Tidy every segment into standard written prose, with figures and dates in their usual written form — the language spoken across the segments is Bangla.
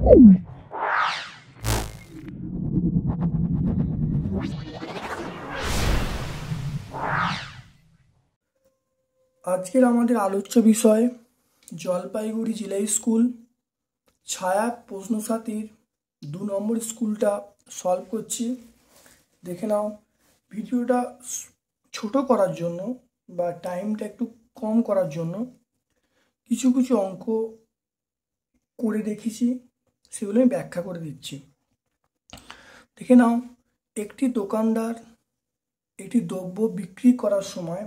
আজকের আমাদের আলোচ্য বিষয় জলপাইগুড়ি জেলা স্কুল ছায়া প্রশ্নসাথীর 2 নম্বর স্কুলটা সলভ করছি। দেখে নাও। ভিডিওটা ছোট করার জন্য বা টাইমটা একটু কম করার জন্য কিছু কিছু অঙ্ক করে রেখেছি, সেগুলো আমি ব্যাখ্যা করে দিচ্ছি। দেখে নাও, একটি দোকানদার একটি দ্রব্য বিক্রি করার সময়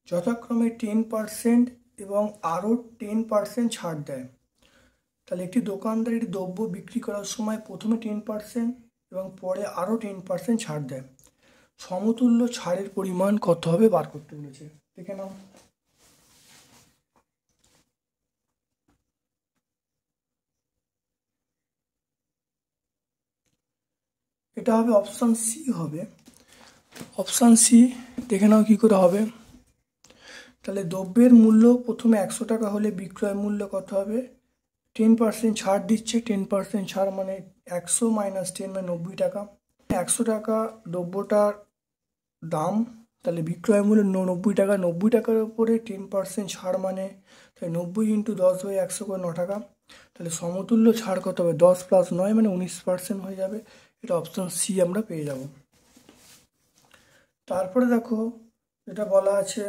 যথাক্রমে 10% এবং আরও 10% ছাড় দেয়। তাহলে একটি দোকানদার একটি দ্রব্য বিক্রি করার সময় প্রথমে 10% এবং পরে আরও 10% ছাড় দেয়। সমতুল্য ছাড়ের পরিমাণ কত হবে বার করতে বলেছে। দেখে নাও। এটা হবে অপশান সি হবে। Option C. দেখে নাও কী করে হবে। তাহলে দ্রব্যের মূল্য প্রথমে 100 টাকা হলে বিক্রয় মূল্য কত হবে? 10% ছাড় দিচ্ছে। 10% ছাড় মানে 100 - 10 মানে 90 টাকা। 100 টাকা দ্রব্যটার দাম, তাহলে বিক্রয় মূল্য 90 টাকা। 90 টাকার উপরে 10% ছাড় মানে তাহলে 90 × 10/100 করে 9 টাকা। তাহলে সমতুল্য ছাড় কত হবে? 10 + 9 মানে 19% হয়ে যাবে। এটা অপশান সি আমরা পেয়ে যাব। তারপরে দেখো, যেটা বলা আছে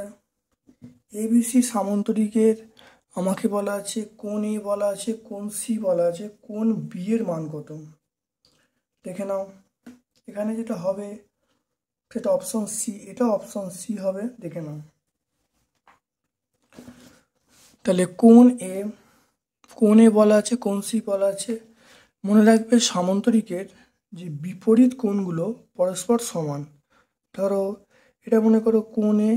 ABC সামন্তরিকের আমাকে বলা আছে কোণ এ বলা আছে, কোণ সি বলা আছে, কোণ বি এর মান কত। দেখে নাও, এখানে যেটা হবে সেটা অপশন সি। এটা অপশন সি হবে। দেখে নাও। তাহলে কোণ এ বলা আছে, কোণ সি বলা আছে। মনে রাখবে সামন্তরিকের যে বিপরীত কোণগুলো পরস্পর সমান। ধরো এটা মনে করো কোণ এ,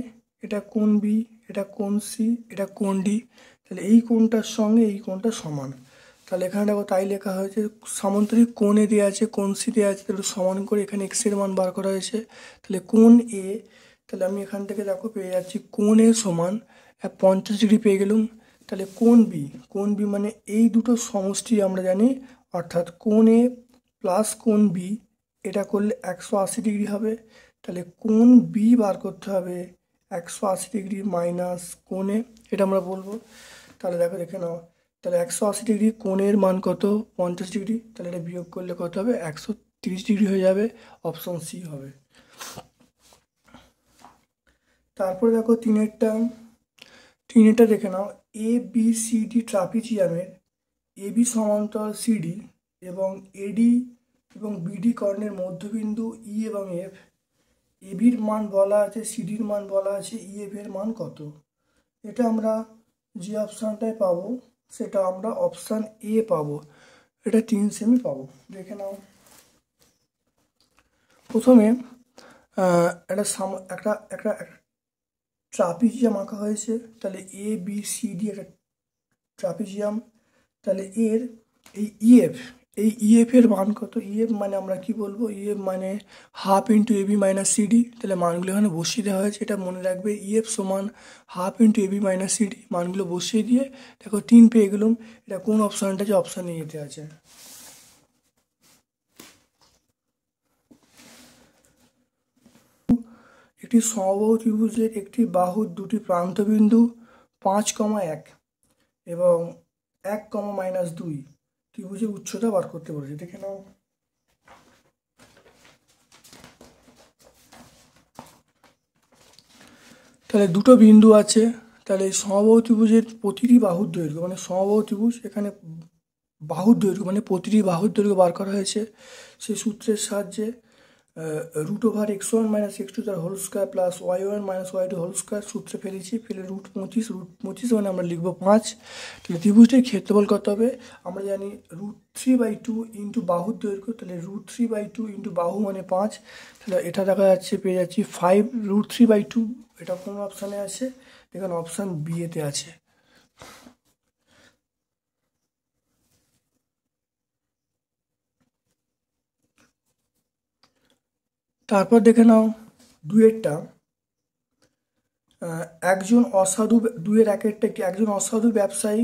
এটা কোণ বি, এটা কোণ সি, এটা কোণ ডি। তাহলে এই কোণটার সঙ্গে এই কোণটা সমান। তাহলে এখানে দেখো তাই লেখা হয়েছে। সামন্তরিক কোণ এ দেওয়া আছে, কোণ সি দেওয়া আছে, তাহলে সমান করে এখানে এক্স এর মান বার করা হয়েছে। তাহলে কোণ এ, তাহলে আমি এখান থেকে দেখো পেয়ে যাচ্ছি কোণ এ সমান 50 ডিগ্রি পেয়ে গেলুম। তাহলে কোণ বি মানে এই দুটো সমষ্টি আমরা জানি, অর্থাৎ কোণ এ প্লাস কোণ বি এটা করলে 180 ডিগ্রি হবে। তাহলে কোণ বি বার করতে হবে 180 ডিগ্রি মাইনাস কোণ এ, এটা আমরা বলবো। তাহলে দেখে নাও। তাহলে 180 ডিগ্রি কোণের মান কত? 50 ডিগ্রি। তাহলে এটা বিয়োগ করলে কত হবে? 130 ডিগ্রি হয়ে যাবে। অপশন সি হবে। তারপরে দেখো তিনেরটা দেখে নাও। ABCD ট্রাপিজিয়ামের AB সমান্তরাল CD এবং AD এবং BD কর্ণের মধ্যবিন্দু E এবং F। ABর মান বলা আছে, CDর মান বলা আছে, EF এর মান কত। এটা আমরা যে অপশানটায় পাবো সেটা আমরা অপশান এ পাবো। এটা 3 সেমি পাবো। দেখে নাও। প্রথমে একটা ট্রাপিজিয়াম আঁকা হয়েছে। তাহলে ABCD একটা ট্রাপিজিয়াম। তাহলে এর এই ইএফ এর মান কত? ইএফ মানে আমরা কি বলবো? ইএফ মানে হাফ × AB - CD। তাহলে মানগুলো এখানে বসিয়ে দেওয়া হয়েছে। এটা মনে রাখবে, ইএফ সমান হাফ × AB - CD। মানগুলো বসিয়ে দিয়ে দেখো 3 পেয়ে গেলাম। এটা কোন অপশানটা আছে? অপশান এতে আছে। একটি সমবাহু ত্রিভুজের একটি বাহুর দুটি প্রান্তবিন্দু 5,1 এবং 1,-2 ত্রিভুজের উচ্চতা বার করতে বলেছে। দেখে নাও। তাহলে দুটো বিন্দু আছে। তাহলে সমবাহু ত্রিভুজের প্রতিটি বাহুর দৈর্ঘ্য, মানে সমবাহু ত্রিভুজ এখানে বাহুর দৈর্ঘ্য মানে প্রতিটি বাহুর দৈর্ঘ্য বার করা হয়েছে সেই সূত্রের সাহায্যে। √(x1 - x2) তার whole square plus y1 - y2 whole square সূত্রে ফেলেছি। ফেলে √25 মানে আমরা লিখবো 5। তাহলে ত্রিভুজটির ক্ষেত্রফল কত হবে? আমরা জানি √3/2 × বাহুর দৈর্ঘ্য। তাহলে √3/2 × বাহু মানে 5। তাহলে এটা দেখা যাচ্ছে, পেয়ে যাচ্ছি 5 √3/2। এটা কোন অপশানে আছে? এখানে অপশান বি এতে আছে। তারপর দেখে নাও 2-এরটা। একজন অসাধু ব্যবসায়ী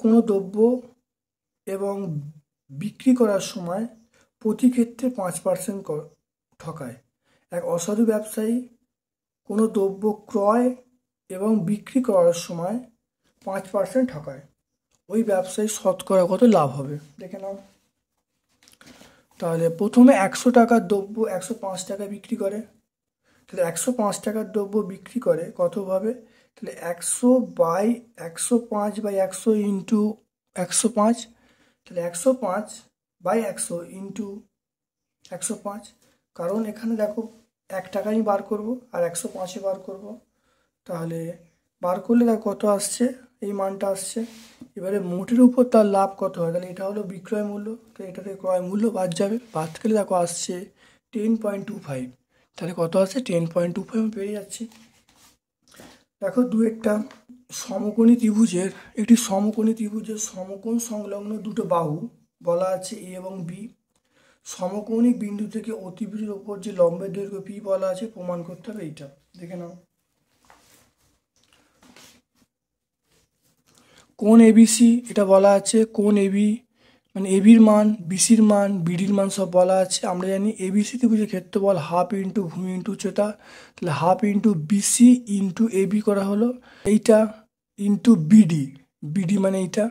কোনো দ্রব্য এবং বিক্রি করার সময় প্রতি ক্ষেত্রে 5% ঠকায়। এক অসাধু ব্যবসায়ী কোনো দ্রব্য ক্রয় এবং বিক্রি করার সময় 5% ঠকায়, ওই ব্যবসায়ী শতকরা কত লাভ হবে দেখে নাও। তাহলে প্রথমে 100 টাকার দ্রব্য 105 টাকা বিক্রি করে, তাহলে 105 টাকার দ্রব্য বিক্রি করে কতভাবে, তাহলে 100 বাই 105 বাই 100 ইন্টু 105, তাহলে 105 বাই 100 ইন্টু 105, কারণ এখানে দেখো 1 টাকা আমি বার করব আর 105 বার করব, তাহলে বার করলে দেখো কত আসছে, এই মানটা আসছে। এবারে মোটের উপর তার লাভ কত হয়, তাহলে এটা হলো বিক্রয় মূল্য, তো এটাতে ক্রয় মূল্য বাদ যাবে, বাদ গেলে দেখো আসছে 10.25, তাহলে কত আসছে 10.25 আমি পেয়ে যাচ্ছি। দেখো দু একটা সমকোণী ত্রিভুজের সমকোণ সংলগ্ন দুটো বাহু বলা আছে এ এবং বি, সমকৌণিক বিন্দু থেকে অতিভুজের ওপর যে লম্বের দৈর্ঘ্য পি বলা আছে প্রমাণ করতে হবে, এইটা দেখে নাও। কোণ এবিসি এটা বলা আছে, কোণ এবি মানে এবির মান, বিসির মান, বিডির মান সব বলা আছে। আমরা জানি এবিসি ত্রিভুজের ক্ষেত্রফল হাফ ইন্টু ভূমি ইন্টু উচ্চতা, তাহলে half into BC into AB করা হলো, এইটা ইন্টু বিডি মানে এইটা,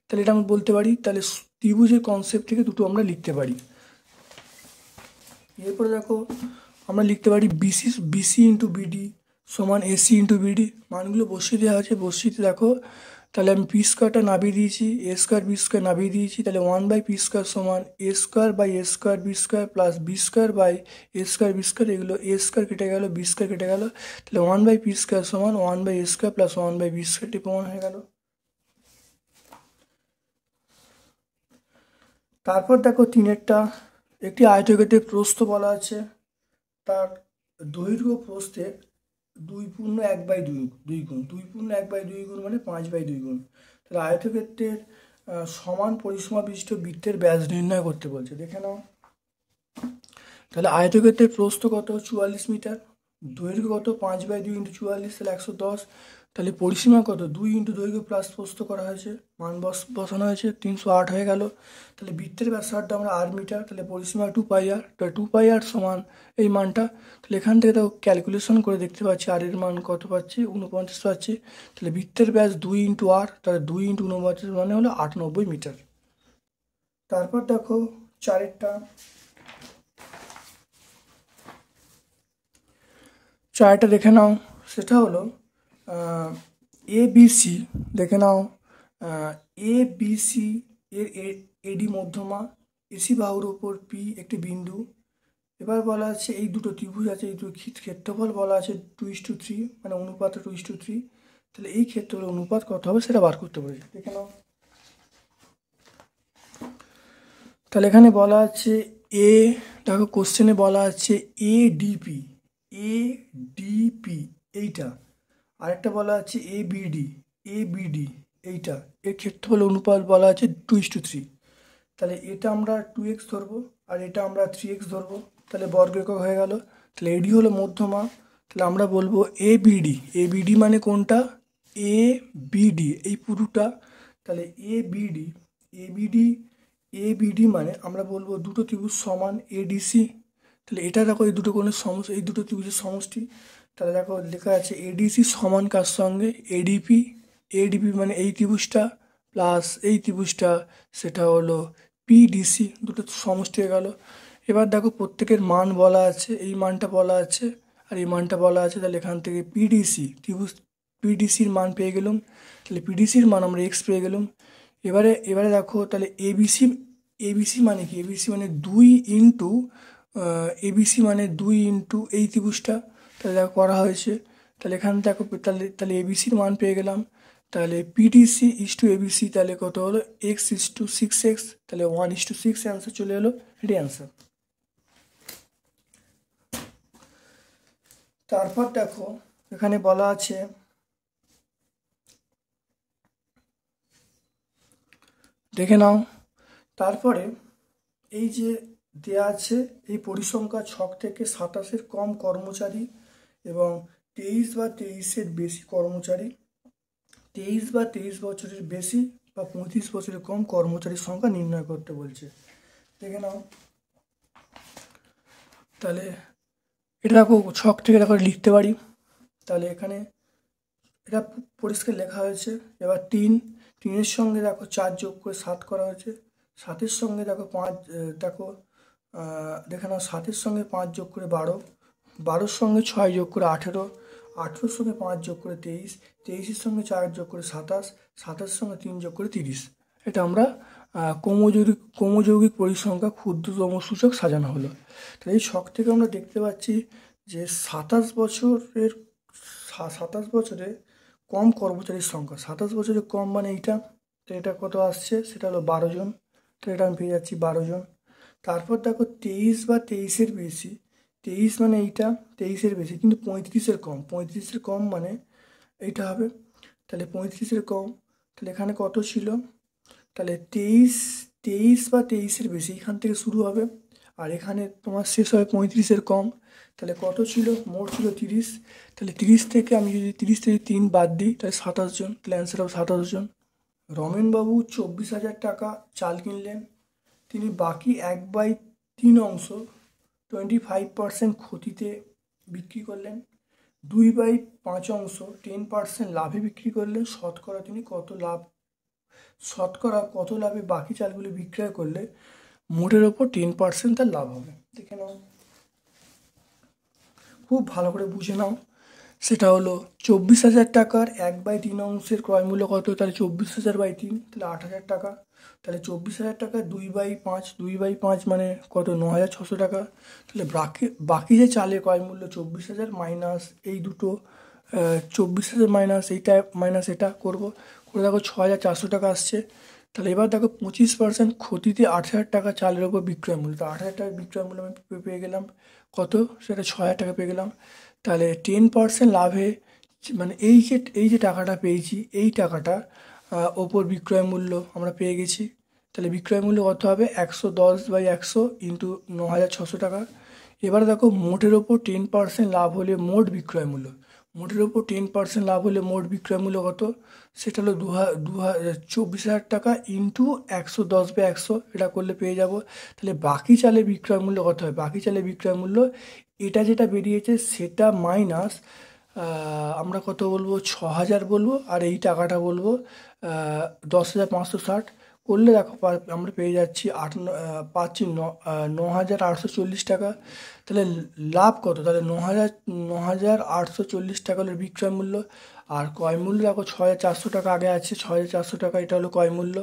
তাহলে এটা আমরা বলতে পারি, তাহলে ত্রিভুজের কনসেপ্ট থেকে দুটো আমরা লিখতে পারি। এরপরে দেখো আমরা লিখতে পারি বিসি ইন্টু বিডি সমান এসি ইন্টু বিডি, মানগুলো বসিয়ে দেওয়া আছে, বসিয়ে দেখো তাহলে আমি পি স্কোয়ারটা নামিয়ে দিয়েছি, এ স্কোয়ার বি স্কোয়ার নামিয়ে দিয়েছি, তাহলে 1/পি স্কোয়ার সমান A square by A square B square plus B square by A square B square, এগুলো এ স্কোয়ার কেটে গেল, বি স্কোয়ার কেটে গেল, তাহলে 1/পি স্কোয়ার সমান 1/এ স্কোয়ার প্লাস 1/বি স্কোয়ারটি প্রমাণ হয়ে গেল। তারপর দেখো একটি আয়তক্ষেত্রের প্রস্থ বলা আছে, তার দৈর্ঘ্য প্রস্থের 2/1/2 গুণ, 2/1/2 গুণ মানে 5/2 গুণ, তাহলে আয়তক্ষেত্রের সমান পরিসীমা বিশিষ্ট বৃত্তের ব্যাস নির্ণয় করতে বলছে, দেখে নাও। তাহলে আয়তক্ষেত্রের প্রস্থ কত 44 মিটার, দৈর্ঘ্য কত 5/2 ইন্টু 44, তাহলে 110, তাহলে পরিসীমা কত 2 ইন্টু দৈর্ঘ্য প্লাস প্রস্থ করা হয়েছে, মান বসানো হয়েছে 308 হয়ে গেল, তাহলে বৃত্তের ব্যাসার্ধ আমরা 8 মিটার, তাহলে পরিসীমা 2πr, তাহলে 2πr সমান এই মানটা, তাহলে এখান থেকে তো ক্যালকুলেশন করে দেখতে পাচ্ছি আর এর মান কত পাচ্ছি 49 পাচ্ছি, তাহলে বৃত্তের ব্যাস 2 ইন্টু আর, তাহলে 2 ইন্টু 49 মানে হলো 98 মিটার। তারপর দেখো চারটা দেখে নাও, সেটা হলো এবিসি, দেখে নাও এবিসি এর এডি মধ্যমা, এসি বাহুর উপর পি একটি বিন্দু। এবার বলা আছে এই দুটো ত্রিভুজ আছে, এই দুটো ক্ষেত্রফল বলা আছে 2:3 মানে অনুপাত 2:3, তাহলে এই ক্ষেত্রের অনুপাত কত হবে সেটা বার করতে বলেছে, দেখে নাও। তাহলে এখানে বলা আছে দেখো কোশ্চেনে বলা আছে এডিপি এইটা, আরেকটা বলা আছে এবিডি এইটা, এর ক্ষেত্রফল অনুপাত বলা আছে 2:3, তাহলে এটা আমরা 2x ধরবো আর এটা আমরা 3x ধরবো, তাহলে বর্গ একক হয়ে গেল, তাহলে এডি হলো মধ্যমা, তাহলে আমরা বলবো এবিডি মানে কোনটা এবিডি এই পুরোটা, তাহলে এবিডি মানে আমরা বলবো দুটো ত্রিভুজ সমান এডিসি, তাহলে এটা দেখো এই দুটো কোণের সমষ্টি, এই দুটো ত্রিভুজের সমষ্টি, তাহলে দেখো লেখা আছে এডিসি সমান কার সঙ্গে এডিপি মানে এই ত্রিভুজটা প্লাস এই ত্রিভুজটা সেটা হলো পিডিসি, দুটো সমষ্টি হয়ে গেল। এবার দেখো প্রত্যেকের মান বলা আছে, এই মানটা বলা আছে আর এই মানটা বলা আছে, তাহলে এখান থেকে পিডিসির মান পেয়ে গেলাম, তাহলে পিডিসির মান আমরা এক্স পেয়ে গেলাম। এবারে দেখো তাহলে এবিসি মানে কি, এবিসি মানে 2 ইন্টু এই ত্রিভুজটা, তাহলে দেখো করা হয়েছে, তাহলে এখানে দেখো তাহলে এবিসির মান পেয়ে গেলাম, তাহলে পিডিসি ইস্টু এবিসি তাহলে কত হলো এক্স ইস্টু 6x, তাহলে 1:6 অ্যান্সার চলে এলো, এটাই অ্যান্সার। তারপর দেখো এখানে বলা আছে দেখে নাও, তারপরে এই যে দেয়া আছে এই পরিসংখ্যা ছক থেকে 27-এর কম কর্মচারী এবং 23 বা 23-এর বেশি কর্মচারী, 23 বা 23 বছরের বেশি বা বা 35 বছরের কম কর্মচারীর সংখ্যা নির্ণয় করতে বলছে। দেখে নাও, তাহলে এটা দেখো ছক থেকে দেখো লিখতে পারি। তাহলে এখানে এটা পরিষ্কার লেখা হয়েছে। এবার তিনের সঙ্গে দেখো 4 যোগ করে 7 করা হয়েছে। 7-এর সঙ্গে দেখো 5, দেখো দেখে নাও 7-এর সঙ্গে 5 যোগ করে 12, 12-র সঙ্গে 6 যোগ করে 18, 18-র সঙ্গে 5 যোগ করে 23, 23-এর সঙ্গে 4 যোগ করে 27, 27-এর সঙ্গে 3 যোগ করে 30। এটা আমরা ক্রমযৌগিক পরিসংখ্যা ক্ষুদ্রতম সূচক সাজানো হলো। তাহলে এই ছক থেকে আমরা দেখতে পাচ্ছি যে 27 বছরে কম কর্মচারীর সংখ্যা, 27 বছরের কম মানে এইটা, তো এটা কত আসছে সেটা হলো 12 জন। তো এটা আমি পেয়ে যাচ্ছি 12 জন। তারপর দেখো 23 বা 23-এর বেশি, 23 মানে এইটা, 23-এর বেশি কিন্তু 35-এর কম, 35-এর কম মানে এইটা হবে। তাহলে 35-এর কম, তাহলে এখানে কত ছিল, তাহলে 23 বা 23-এর বেশি এখান থেকে শুরু হবে, আর এখানে তোমার শেষ হবে 35-এর কম। তাহলে কত ছিল, মোট ছিল 30। তাহলে 30 থেকে আমি যদি 30 থেকে 3 বাদ দিই তাহলে 27 জন, তাহলে অ্যান্সার হবে 27 জন। রমেনবাবু 24,000 টাকা চাল কিনলেন। তিনি বাকি 1/3 অংশ 25% ক্ষতিতে বিক্রি করলেন, 2/5 অংশ 10% লাভে বিক্রি করলেন। শতকরা কত লাভে বাকি চালগুলি বিক্রয় করলে মোটের ওপর 10% তার লাভ হবে। দেখে নাও, খুব ভালো করে বুঝে নাও। সেটা হলো 24,000 টাকার 1/3 অংশের ক্রয় মূল্য কত, তাহলে 24,000/3, তাহলে 8,000 টাকা। তাহলে 24,000 টাকা 2/5 মানে কত, 9,600 টাকা। তাহলে বাকি যে চালের ক্রয় মূল্য 24,000 মাইনাস এই দুটো, 24,000 মাইনাস এইটা মাইনাস এটা করে দেখো 6,400 টাকা আসছে। তাহলে এবার দেখো 25% ক্ষতিতে 8,000 টাকা চালের ওপর বিক্রয় মূল্য, তো 8,000 টাকা বিক্রয় মূল্য আমি পেয়ে গেলাম কত, সেটা 6,000 টাকা পেয়ে গেলাম। তাহলে 10% লাভে মানে এই যে টাকাটা পেয়েছি, এই টাকাটা ওপর বিক্রয় মূল্য আমরা পেয়ে গেছি। তাহলে বিক্রয় মূল্য কত হবে, 110/100 ইন্টু 9,600 টাকা। এবারে দেখো মোটের ওপর 10% লাভ হলে মোট বিক্রয় মূল্য, মোটের ওপর 10% লাভ হলে মোট বিক্রয় মূল্য কত, সেটা হলো 24,000 টাকা ইন্টু 110/100, এটা করলে পেয়ে যাব। তাহলে বাকি চালের বিক্রয় মূল্য কত হয়, বাকি চালের বিক্রয় মূল্য এটা যেটা বেরিয়েছে সেটা মাইনাস আমরা কত বলবো, 6,000 বলবো, আর এই টাকাটা বলবো 10,560 করলে দেখো আমরা পেয়ে যাচ্ছি পাচ্ছি 9,840 টাকা। তাহলে লাভ কত, তাহলে 9,840 টাকা হলো বিক্রয় মূল্য, আর ক্রয় মূল্য দেখো 6,400 টাকা আগে আছে, 6,400 টাকা এটা হলো ক্রয় মূল্য।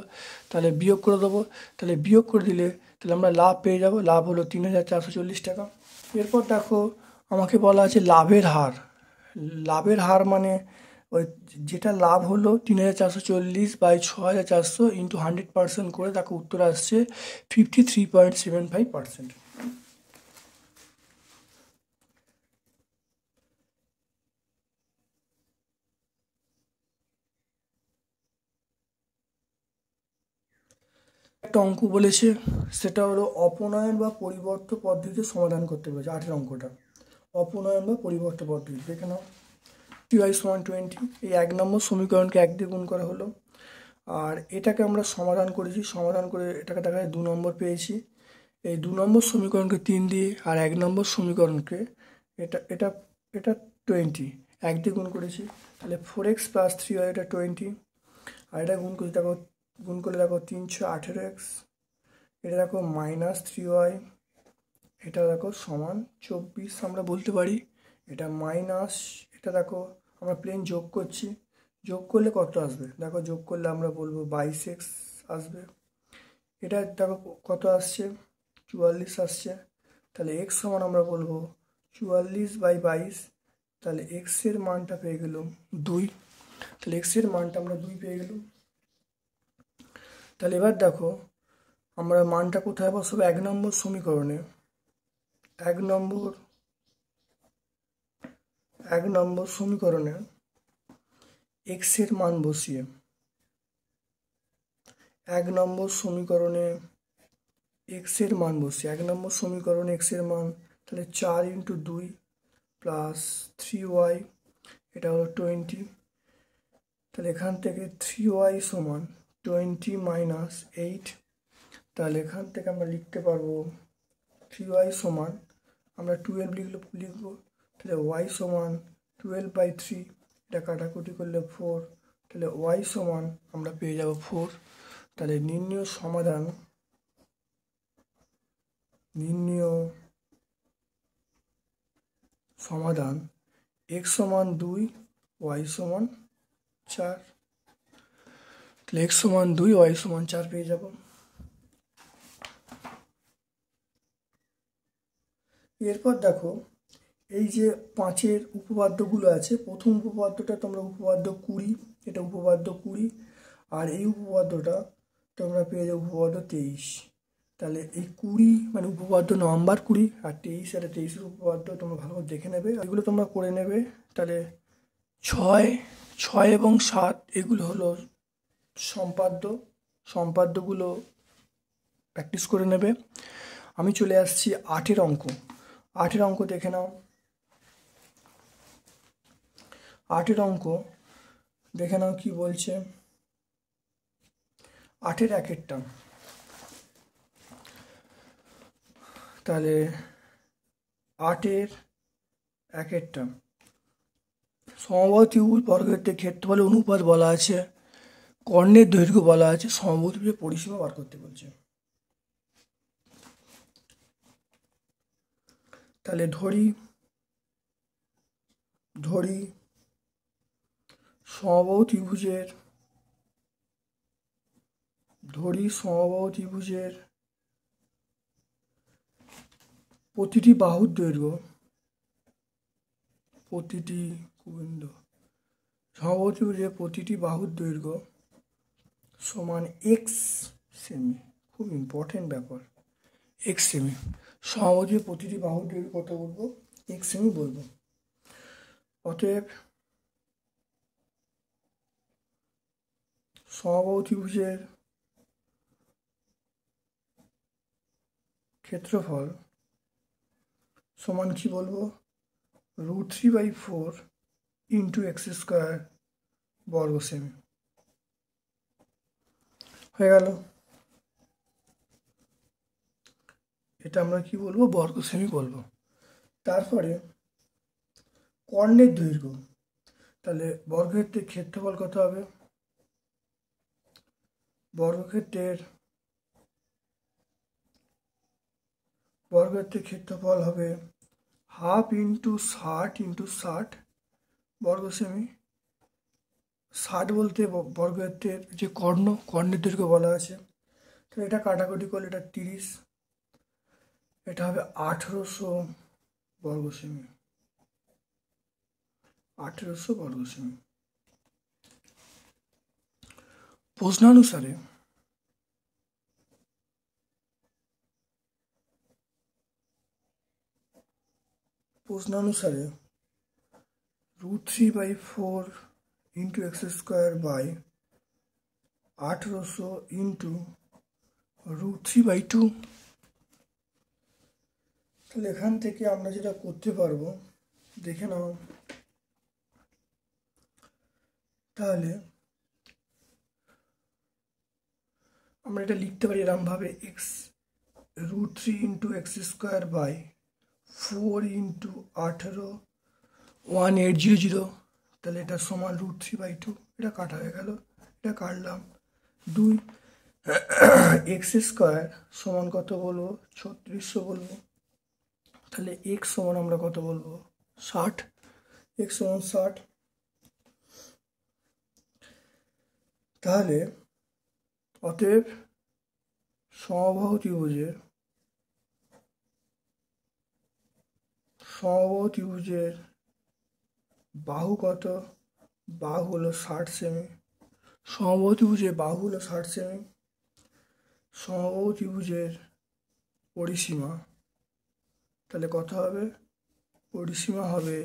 তাহলে বিয়োগ করে দেবো, তাহলে বিয়োগ করে দিলে তাহলে আমরা লাভ পেয়ে যাব, লাভ হলো 3,440 টাকা। এরপর দেখো আমাকে বলা আছে লাভের হার, লাভের হার মানে ওই যেটা লাভ হলো 3,440/6,400 ইন্টু 100% করে দেখো উত্তর আসছে 53.75%। একটা অঙ্ক বলেছে, সেটা হলো অপনয়ন বা পরিবর্ত পদ্ধতিতে সমাধান করতে বলেছে। 8 অঙ্কটা অপনয়ন বা পরিবর্ত পদ্ধতি, দেখে নাও। y সমান 20, এই 1 নম্বর সমীকরণকে 1 দিয়ে গুণ করা হলো, আর এটাকে আমরা সমাধান করেছি, সমাধান করে এটাকে দেখা যায় 2 নম্বর পেয়েছি। এই 2 নম্বর সমীকরণকে 3 দিয়ে, আর 1 নম্বর সমীকরণকে এটা এটা এটা 20 1 দিয়ে গুণ করেছি, তাহলে 4x + 3y, এটা 20, আর এটা গুণ করছি দেখো, গুণ করলে দেখো 318x, এটা দেখো -3y, এটা দেখো সমান 24 আমরা বলতে পারি। এটা মাইনাস, এটা দেখো আমরা প্লেন যোগ করছি, যোগ করলে কত আসবে, দেখো যোগ করলে আমরা বলবো 22x আসবে। এটা দেখো কত আসছে, 44 আসছে। তাহলে x সমান আমরা বলবো 44/22, তাহলে x এর মানটা পেয়ে গেলাম 2, তাহলে x এর মানটা আমরা 2 পেয়ে গেলাম। তাহলে এবার দেখো আমরা মানটা কোথায় বসাবো, 1 নম্বর সমীকরণে, 1 নম্বর সমীকরণে x এর মান বসিয়ে, 1 নম্বর সমীকরণে x এর মান বসিয়ে, 1 নম্বর সমীকরণে x এর মান, তাহলে 4 × 2 + 3y, এটা হলো 20, তাহলে এখান থেকে 3y সমান 20 মাইনাস 8, তাহলে এখান থেকে আমরা লিখতে পারবো 3y সমান, আমরা 12 লিখবো, তাহলে y সমান 12/3, এটা কাটাকুটি করলে 4, তাহলে y সমান আমরা পেয়ে যাব 4। তাহলে নির্ণয় সমাধান x সমান 2, y সমান 4, তাহলে x সমান 2, y সমান 4 পেয়ে যাব। এরপর দেখো এই যে 5-এর উপপাদ্যগুলো আছে, প্রথম উপপাদ্যটা তোমরা উপপাদ্য 20, এটা উপপাদ্য 20, আর এই উপপাদ্যটা তোমরা পেয়ে যাবে উপপাদ্য 23। তাহলে এই 20 মানে উপপাদ্য নাম্বার 20, আর 23 আর 23-এর উপপাদ্য তোমরা ভালো করে দেখে নেবে, এগুলো তোমরা করে নেবে। তাহলে 6 এবং 7 এগুলো হলো সম্পাদ্যগুলো প্র্যাকটিস করে নেবে। আমি চলে আসছি 8-এর অঙ্ক দেখে নাও। 8-এর অঙ্ক দেখে নাও কি বলছে। 8-এর 1-এরটা, তাহলে 8-এর 1-এরটা সমবাহু ত্রিভুজ বর্গক্ষেত্রের ক্ষেত্রফলের অনুপাত বলা আছে, কর্ণের দৈর্ঘ্য বলা আছে, সমবাহু ত্রিভুজের পরিসীমা বার করতে বলছে। তাহলে ধরি সমবাহু ত্রিভুজের প্রতিটি বাহুর দৈর্ঘ্য, সমবাহু ত্রিভুজের প্রতিটি বাহুর দৈর্ঘ্য সমান x সেমি। খুব ইম্পর্টেন্ট ব্যাপার, x সেমি। সমবাহু ত্রিভুজের প্রতিটি বাহুর দৈর্ঘ্য কত বলবো? x সেমি বলবো। অতএব সমবাহু ত্রিভুজের ক্ষেত্রফল সমান কি বলবো? √3/4 ইন্টু x² বর্গ সেমি হয়ে গেল। এটা আমরা কি বলবো? বর্গ সেমি বলবো। তারপরে কর্ণের দৈর্ঘ্য, তাহলে বর্গক্ষেত্রের ক্ষেত্রফল কত হবে? বর্গক্ষেত্রের ক্ষেত্রফল হবে 1/2 ইন্টু 60 ইন্টু 60 বর্গ সেমি। 60 বলতে বর্গক্ষেত্রের যে কর্ণের দৈর্ঘ্য বলা আছে, তাহলে এটা কাটাকুটি করলে এটা 30, এটা হবে 1800 বর্গ সেমি। 1800 বর্গ সেমি। প্রশ্নানুসারে √3/4 ইন্টু x² বাই 1800 ইন্টু √3/2। তাহলে এখান থেকে আমরা যেটা করতে পারবো দেখে নাও। তাহলে আমরা এটা লিখতে পারি এরমভাবে, √3 ইন্টু x² বাই 4 ইন্টু 18 1800, তাহলে এটা সমান √3/2। এটা কাটা হয়ে গেল, এটা কাটলাম। 2 x² সমান কত বলবো? 3600 বলবো। তাহলে x সমান আমরা কত বলবো? 60। x সমান 60। তাহলে অতএব সমবাহু ত্রিভুজের বাহু কত? বাহু হলো 60 সেমি। সমবাহু ত্রিভুজের বাহু হলো 60 সেমি। সমবাহু ত্রিভুজের পরিসীমা তাহলে কত হবে? পরিসীমা হবে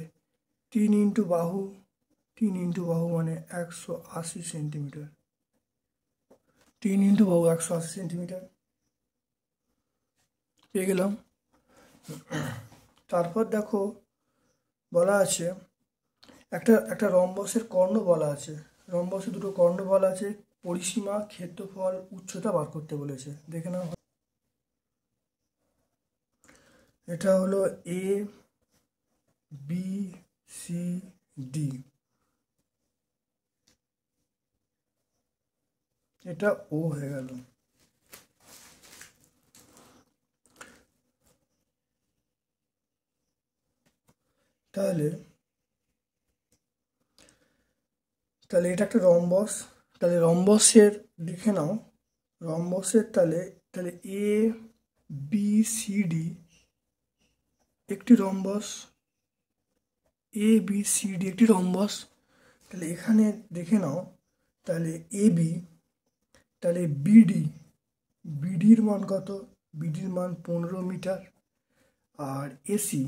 3 ইন্টু বাহু, 3 ইন্টু বাহু মানে 180 সেন্টিমিটার। 3 ইন্টু বাহু 180 সেন্টিমিটার পেয়ে গেলাম। তারপর দেখো বলা আছে একটা রম্বসের কর্ণ বলা আছে, রম্বসের দুটো কর্ণ বলা আছে, পরিসীমা, ক্ষেত্রফল, উচ্চতা বার করতে বলেছে। দেখে নাও, এটা হলো এ বি সি ডি, এটা ও হয়ে গেল। তাহলে তাহলে এটা একটা রম্বস। তাহলে রম্বসের দেখে নাও, রম্বসের তাহলে তাহলে এ বি সি ডি একটি rhombus, A B C D একটি রম্বস। তাহলে এখানে দেখে নাও, তাহলে এ বি, তাহলে বিডি, বিডির মান কত? বিডির মান 15 মিটার। আর এসি,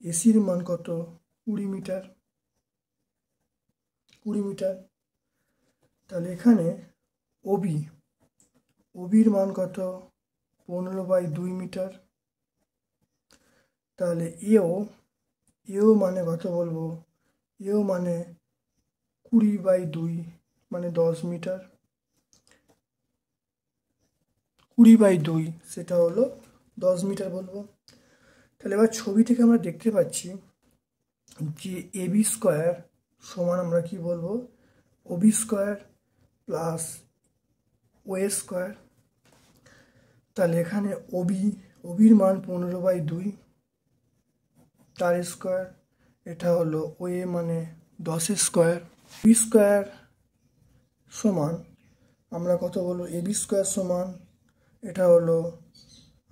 এসির মান কত? 20 মিটার, 20 মিটার। তাহলে এখানে ওবি, ওবির মান কত? 15/2 মিটার। তাহলে এও, এও মানে কত বলবো? এও মানে 20/2 মানে 10 মিটার, 20/2 সেটা হলো 10 মিটার বলবো। তাহলে এবার ছবি থেকে আমরা দেখতে পাচ্ছি যে এবি স্কোয়ার সমান আমরা কি বলবো? Obi square plus OA square. তাহলে এখানে ওবি, ওবির মান 15/2 তার স্কোয়ার, এটা হলো ওএ মানে 10 স্কোয়ার। বি স্কোয়ার সমান আমরা কত বলবো? এবি স্কোয়ার সমান এটা হলো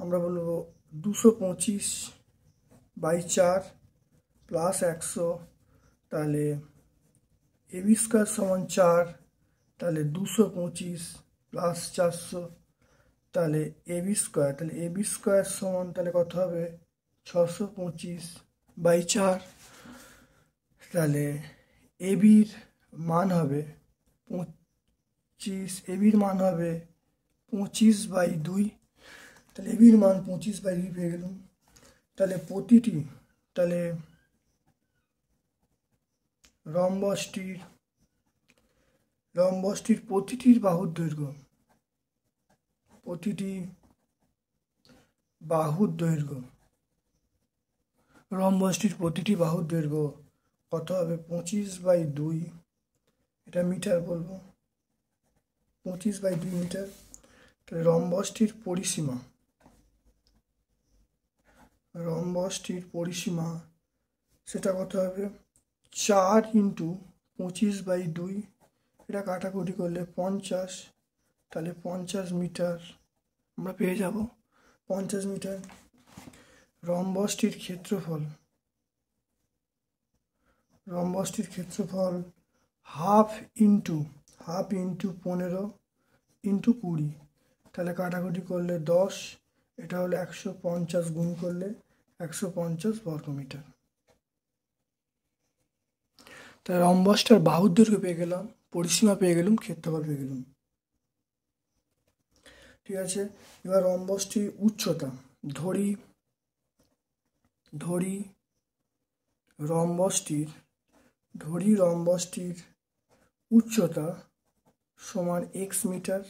আমরা বলবো 225/4 প্লাস 100। তাহলে এবি স্কোয়ার সমান 4, তাহলে 225 প্লাস 400, তাহলে এবি স্কোয়ার, তাহলে এবি স্কোয়ার সমান তাহলে কত হবে? 625/4। তাহলে এবির মান হবে 25, এবির মান হবে 25/2। তাহলে এবির মান 25/2 পেয়ে গেলাম। তাহলে প্রতিটি, তাহলে রম্বসটির প্রতিটির বাহুর দৈর্ঘ্য, প্রতিটি বাহুর দৈর্ঘ্য, রম্বসটির প্রতিটি বাহুর দৈর্ঘ্য কত হবে? 25/2, এটা মিটার বলবো, 25/2 মিটার। তাহলে রম্বসটির পরিসীমা, রম্বসটির পরিসীমা সেটা কত হবে? 4 × 25/2, এটা কাটাকুটি করলে 50, তাহলে 50 মিটার আমরা পেয়ে যাব, 50 মিটার। রম্বসটির ক্ষেত্রফল, রম্বসটির ক্ষেত্রফল হাফ ইন্টু 15 × 20, তাহলে কাটাকুটি করলে 10, এটা হলো 150 গুণ করলে 150 বর্গমিটার। তাহলে রম্বসটার বাহুর দৈর্ঘ্য পেয়ে গেলাম, পরিসীমা পেয়ে গেলাম, ক্ষেত্রফল পেয়ে গেলাম। ঠিক আছে, এবার রম্বসটির উচ্চতা ধরি, রম্বসটির উচ্চতা সমান x মিটার।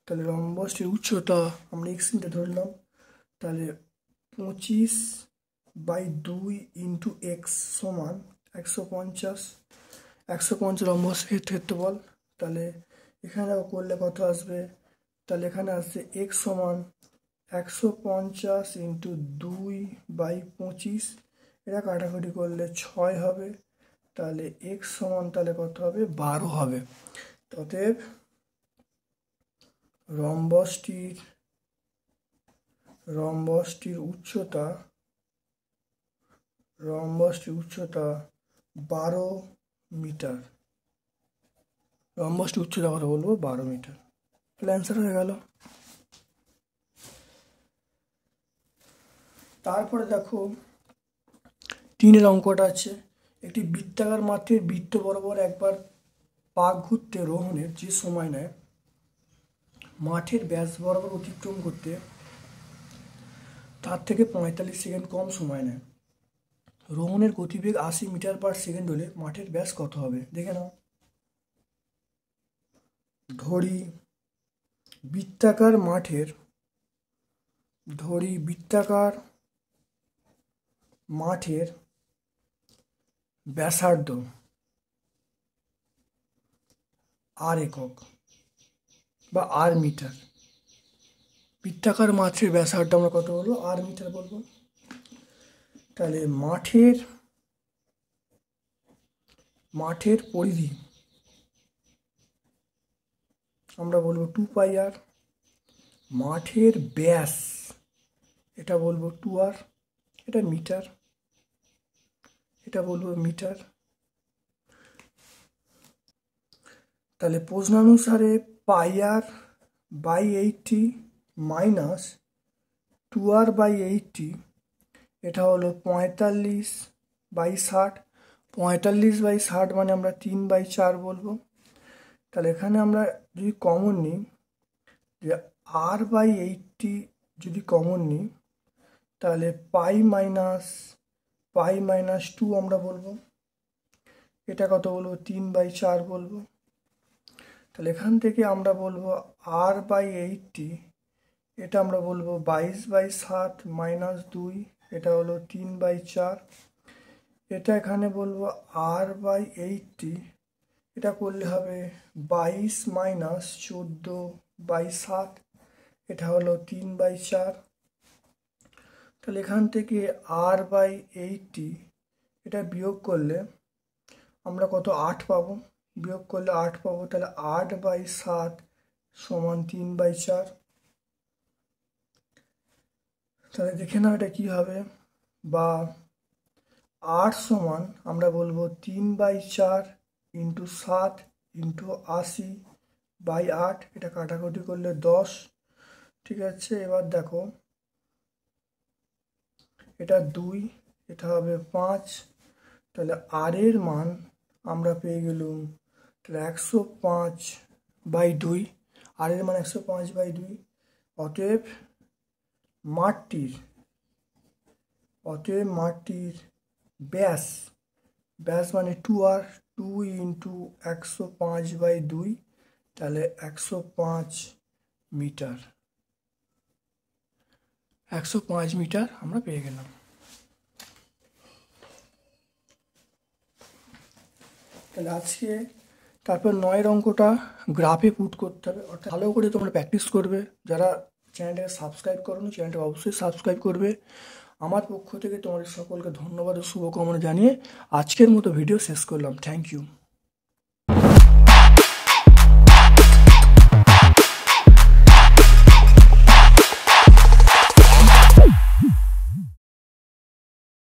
তাহলে রম্বসটির উচ্চতা আমরা x মিটার ধরলাম। তাহলে 25/2 × x সমান 150, 150 রম্বসের ক্ষেত্রফল। তাহলে এখানে করলে কত আসবে? তাহলে এখানে আসছে x সমান 150 × 2/25, এটা কাটাকুটি করলে 6 হবে, তাহলে x সমান তাহলে কত হবে? 12 হবে। অতএব রম্বসটির উচ্চতা 12 মিটার। রম্বসটির উচ্চতা কথা বলবো 12 মিটার। তাহলে অ্যান্সার হয়ে গেল। তারপরে দেখো 3 অঙ্কটা আছে। একটি বৃত্তাকার মাঠের বৃত্ত বরাবর একবার পাক ঘুরতে রোহনের যে সময় নেয়, মাঠের ব্যাস বরাবর অতিক্রম করতে তার থেকে 45 সেকেন্ড কম সময় নেয়। রোহনের গতিবেগ 80 মিটার/সেকেন্ড হলে মাঠের ব্যাস কত হবে? দেখে নাও। ধরি বৃত্তাকার মাঠের ব্যাসার্ধ আর একক বা আর মিটার। বৃত্তাকার মাঠের ব্যাসার্ধ আমরা কত বলবো? আর মিটার বলবো। তাহলে মাঠের পরিধি আমরা বলবো 2πr। মাঠের ব্যাস এটা বলবো 2r, এটা মিটার, এটা বলবো মিটার। তাহলে প্রশ্নানুসারে πr/80 মাইনাস 2r/80 এটা হলো 45/60। 45/60 মানে আমরা 3/4 বলবো। তাহলে এখানে আমরা যদি কমন নিই, যে r/80 যদি কমন নিই, তাহলে π-2 আমরা বলবো। এটা কত বলবো? 3/4 বলবো। তাহলে এখান থেকে আমরা বলবো r/80 এটা আমরা বলবো 22/7 - 2, এটা হলো 3/4। এটা এখানে বলবো r/80 এটা করলে হবে 22 - 14/7, এটা হলো 3/4। তাহলে এখান থেকে r/80 এটা বিয়োগ করলে আমরা কত? 8 পাবো। বিয়োগ করলে 8 পাবো। তাহলে 8/7 সমান 3/4। তাহলে দেখে নাও এটা কি হবে, বা 8 সমান আমরা বলবো 3/4 × 7 × 80/8, এটা কাটাকুটি করলে 10। ঠিক আছে, এবার দেখো এটা 2, এটা হবে 5। তাহলে আর এর মান আমরা পেয়ে গেলাম তাহলে 105/2। আর এর মান 105/2। অতএব মাঠটির ব্যাস মানে 2r, 2 × 105/2, তাহলে 105 মিটার। 105 মিটার আমরা পেয়ে গেলাম। তাহলে আজকে তারপর 9 অঙ্কটা গ্রাফে পুট করতে হবে, অর্থাৎ ভালো করে তোমরা প্র্যাকটিস করবে। যারা চ্যানেলটাকে সাবস্ক্রাইব করোনি, চ্যানেলটা অবশ্যই সাবস্ক্রাইব করবে। আমার পক্ষ থেকে তোমাদের সকলকে ধন্যবাদ ও শুভকামনা জানিয়ে আজকের মতো ভিডিও শেষ করলাম। Thank you.